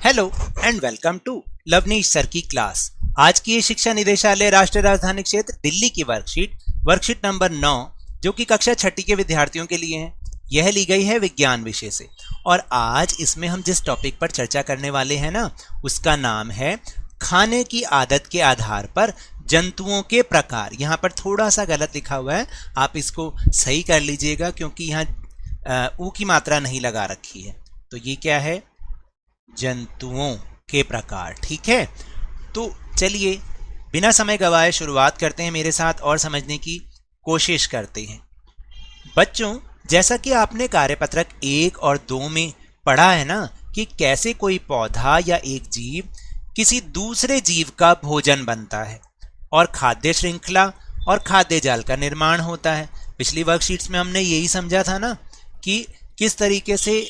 Hello and welcome to Lavneesh sir की class. आज की ये शिक्षा निदेशालय राष्ट्रीय राजधानी क्षेत्र दिल्ली की वर्कशीट नंबर 9 जो कि कक्षा 6 के विद्यार्थियों के लिए है, यह ली गई है विज्ञान विषय से। और आज इसमें हम जिस टॉपिक पर चर्चा करने वाले हैं ना, उसका नाम है खाने की आदत के आधार पर जंतुओं के प्रकार। यहाँ पर थोड़ा सा गलत लिखा हुआ है, आप इसको सही कर लीजिएगा क्योंकि यहाँ ऊ की मात्रा नहीं लगा रखी है। तो ये क्या है? जंतुओं के प्रकार। ठीक है, तो चलिए बिना समय गवाए शुरुआत करते हैं मेरे साथ और समझने की कोशिश करते हैं। बच्चों, जैसा कि आपने कार्यपत्रक 1 और 2 में पढ़ा है ना कि कैसे कोई पौधा या एक जीव किसी दूसरे जीव का भोजन बनता है और खाद्य श्रृंखला और खाद्य जाल का निर्माण होता है। पिछली वर्कशीट्स में हमने यही समझा था ना कि किस तरीके से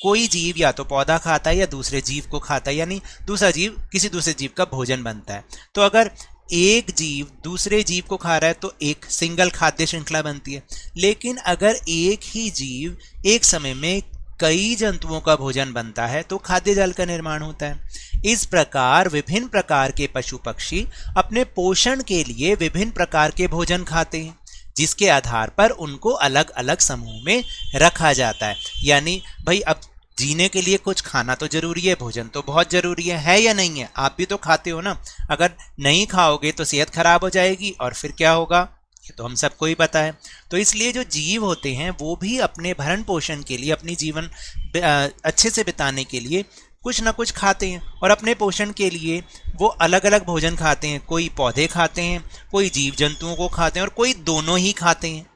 कोई जीव या तो पौधा खाता है या दूसरे जीव को खाता है, यानी दूसरा जीव किसी दूसरे जीव का भोजन बनता है। तो अगर एक जीव दूसरे जीव को खा रहा है तो एक सिंगल खाद्य श्रृंखला बनती है, लेकिन अगर एक ही जीव एक समय में कई जंतुओं का भोजन बनता है तो खाद्य जाल का निर्माण होता है। इस प्रकार विभिन्न प्रकार के पशु पक्षी अपने पोषण के लिए विभिन्न प्रकार के भोजन खाते हैं, जिसके आधार पर उनको अलग अलग समूह में रखा जाता है। यानी भाई अब जीने के लिए कुछ खाना तो जरूरी है, भोजन तो बहुत जरूरी है या नहीं है? आप भी तो खाते हो ना। अगर नहीं खाओगे तो सेहत खराब हो जाएगी और फिर क्या होगा, ये तो हम सबको ही पता है। तो इसलिए जो जीव होते हैं वो भी अपने भरण पोषण के लिए, अपनी जीवन अच्छे से बिताने के लिए कुछ ना कुछ खाते हैं और अपने पोषण के लिए वो अलग अलग भोजन खाते हैं। कोई पौधे खाते हैं, कोई जीव जंतुओं को खाते हैं और कोई दोनों ही खाते हैं।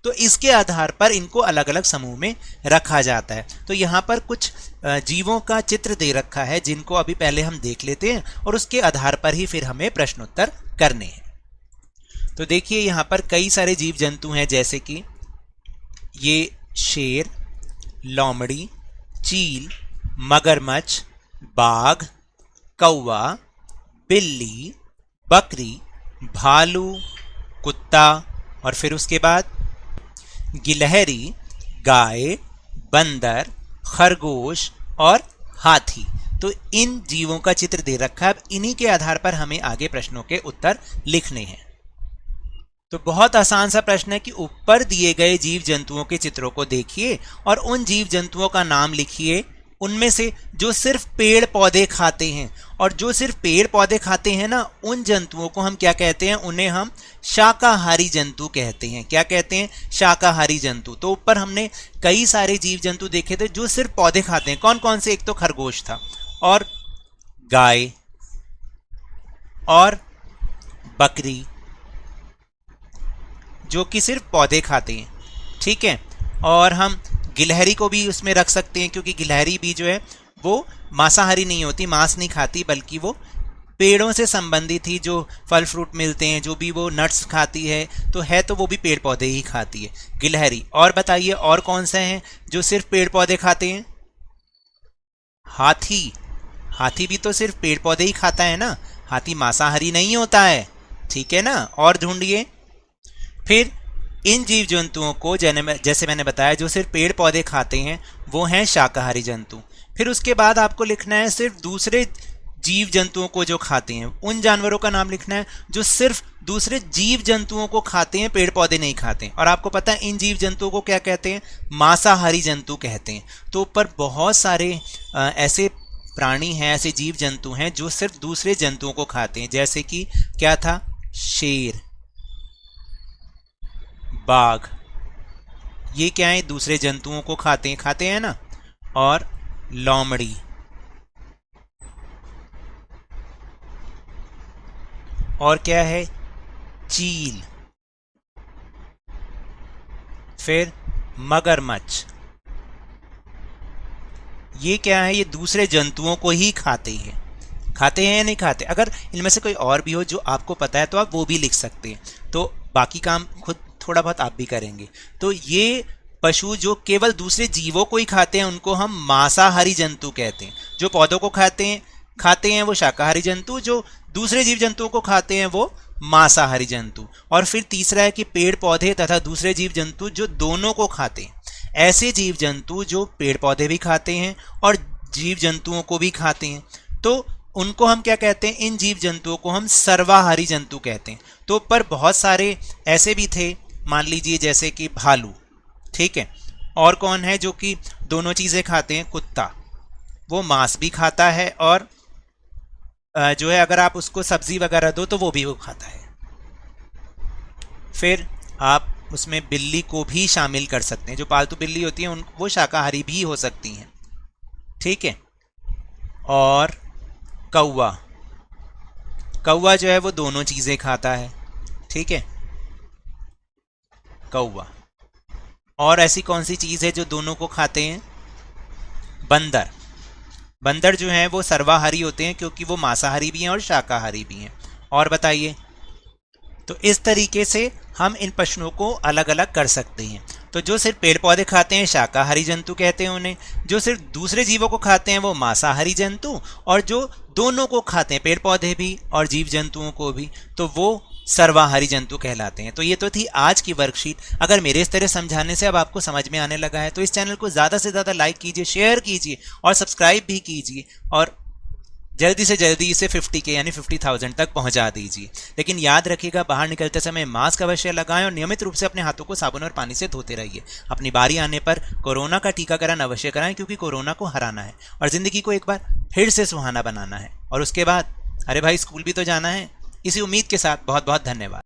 तो इसके आधार पर इनको अलग अलग समूह में रखा जाता है। तो यहाँ पर कुछ जीवों का चित्र दे रखा है जिनको अभी पहले हम देख लेते हैं और उसके आधार पर ही फिर हमें प्रश्नोत्तर करने हैं। तो देखिए यहाँ पर कई सारे जीव जंतु हैं, जैसे कि ये शेर, लोमड़ी, चील, मगरमच्छ, बाघ, कौवा, बिल्ली, बकरी, भालू, कुत्ता और फिर उसके बाद गिलहरी, गाय, बंदर, खरगोश और हाथी। तो इन जीवों का चित्र दे रखा है। अब इन्हीं के आधार पर हमें आगे प्रश्नों के उत्तर लिखने हैं। तो बहुत आसान सा प्रश्न है कि ऊपर दिए गए जीव जंतुओं के चित्रों को देखिए और उन जीव जंतुओं का नाम लिखिए, उनमें से जो सिर्फ पेड़ पौधे खाते हैं। और जो सिर्फ पेड़ पौधे खाते हैं ना, उन जंतुओं को हम क्या कहते हैं? उन्हें हम शाकाहारी जंतु कहते हैं। क्या कहते हैं? शाकाहारी जंतु। तो ऊपर हमने कई सारे जीव जंतु देखे थे जो सिर्फ पौधे खाते हैं। कौन कौन से? एक तो खरगोश था और गाय और बकरी जो कि सिर्फ पौधे खाते हैं। ठीक है, और हम गिलहरी को भी उसमें रख सकते हैं क्योंकि गिलहरी भी जो है वो मांसाहारी नहीं होती, मांस नहीं खाती, बल्कि वो पेड़ों से संबंधित ही जो फल फ्रूट मिलते हैं, जो भी वो नट्स खाती है, तो वो भी पेड़ पौधे ही खाती है गिलहरी। और बताइए और कौन से हैं जो सिर्फ पेड़ पौधे खाते हैं? हाथी। हाथी भी तो सिर्फ पेड़ पौधे ही खाता है ना, हाथी मांसाहारी नहीं होता है। ठीक है ना। और ढूंढिए फिर इन जीव जंतुओं को, जैसे मैंने बताया, जो सिर्फ पेड़ पौधे खाते हैं वो हैं शाकाहारी जंतु। फिर उसके बाद आपको लिखना है सिर्फ दूसरे जीव जंतुओं को जो खाते हैं, उन जानवरों का नाम लिखना है जो सिर्फ दूसरे जीव जंतुओं को खाते हैं, पेड़ पौधे नहीं खाते हैं। और आपको पता है इन जीव जंतुओं को क्या कहते हैं? मांसाहारी जंतु कहते हैं। तो ऊपर बहुत सारे ऐसे प्राणी हैं, ऐसे जीव जंतु हैं जो सिर्फ दूसरे जंतुओं को खाते हैं, जैसे कि क्या था? शेर, बाघ, ये क्या है? दूसरे जंतुओं को खाते हैं ना। और लोमड़ी, और क्या है? चील, फिर मगरमच्छ। ये क्या है? ये दूसरे जंतुओं को ही खाते हैं या नहीं खाते? अगर इनमें से कोई और भी हो जो आपको पता है तो आप वो भी लिख सकते हैं, तो बाकी काम खुद थोड़ा बहुत आप भी करेंगे। तो ये पशु जो केवल दूसरे जीवों को ही खाते हैं उनको हम मांसाहारी जंतु कहते हैं। जो पौधों को खाते हैं वो शाकाहारी जंतु, जो दूसरे जीव जंतुओं को खाते हैं वो मांसाहारी जंतु। और फिर तीसरा है कि पेड़ पौधे तथा दूसरे जीव जंतु जो दोनों को खाते हैं। ऐसे जीव जंतु जो पेड़ पौधे भी खाते हैं और जीव जंतुओं को भी खाते हैं। तो उनको हम क्या कहते हैं, इन जीव जंतुओं को हम सर्वाहारी जंतु कहते हैं। तो पर बहुत सारे ऐसे भी थे, मान लीजिए जैसे कि भालू, ठीक है। और कौन है जो कि दोनों चीज़ें खाते हैं, कुत्ता, वो मांस भी खाता है और जो है अगर आप उसको सब्जी वगैरह दो तो वो भी वो खाता है। फिर आप उसमें बिल्ली को भी शामिल कर सकते हैं, जो पालतू बिल्ली होती है उन वो शाकाहारी भी हो सकती हैं, ठीक है। और कौवा, कौवा जो है वो दोनों चीज़ें खाता है, ठीक है, कौवा। और ऐसी कौन सी चीज़ है जो दोनों को खाते हैं, बंदर, बंदर जो हैं वो सर्वाहारी होते हैं क्योंकि वो मांसाहारी भी हैं और शाकाहारी भी हैं। और बताइए, तो इस तरीके से हम इन पशुओं को अलग अलग कर सकते हैं। तो जो सिर्फ पेड़ पौधे खाते हैं शाकाहारी जंतु कहते हैं उन्हें, जो सिर्फ दूसरे जीवों को खाते हैं वो मांसाहारी जंतु, और जो दोनों को खाते हैं पेड़ पौधे भी और जीव जंतुओं को भी तो वो सर्वाहारी जंतु कहलाते हैं। तो ये तो थी आज की वर्कशीट। अगर मेरे इस तरह समझाने से अब आपको समझ में आने लगा है तो इस चैनल को ज़्यादा से ज़्यादा लाइक कीजिए, शेयर कीजिए और सब्सक्राइब भी कीजिए, और जल्दी से जल्दी इसे 50K यानी 50,000 तक पहुंचा दीजिए। लेकिन याद रखिएगा, बाहर निकलते समय मास्क अवश्य लगाएं और नियमित रूप से अपने हाथों को साबुन और पानी से धोते रहिए। अपनी बारी आने पर कोरोना का टीकाकरण अवश्य कराएं क्योंकि कोरोना को हराना है और ज़िंदगी को एक बार फिर से सुहाना बनाना है। और उसके बाद अरे भाई स्कूल भी तो जाना है। इसी उम्मीद के साथ बहुत बहुत धन्यवाद।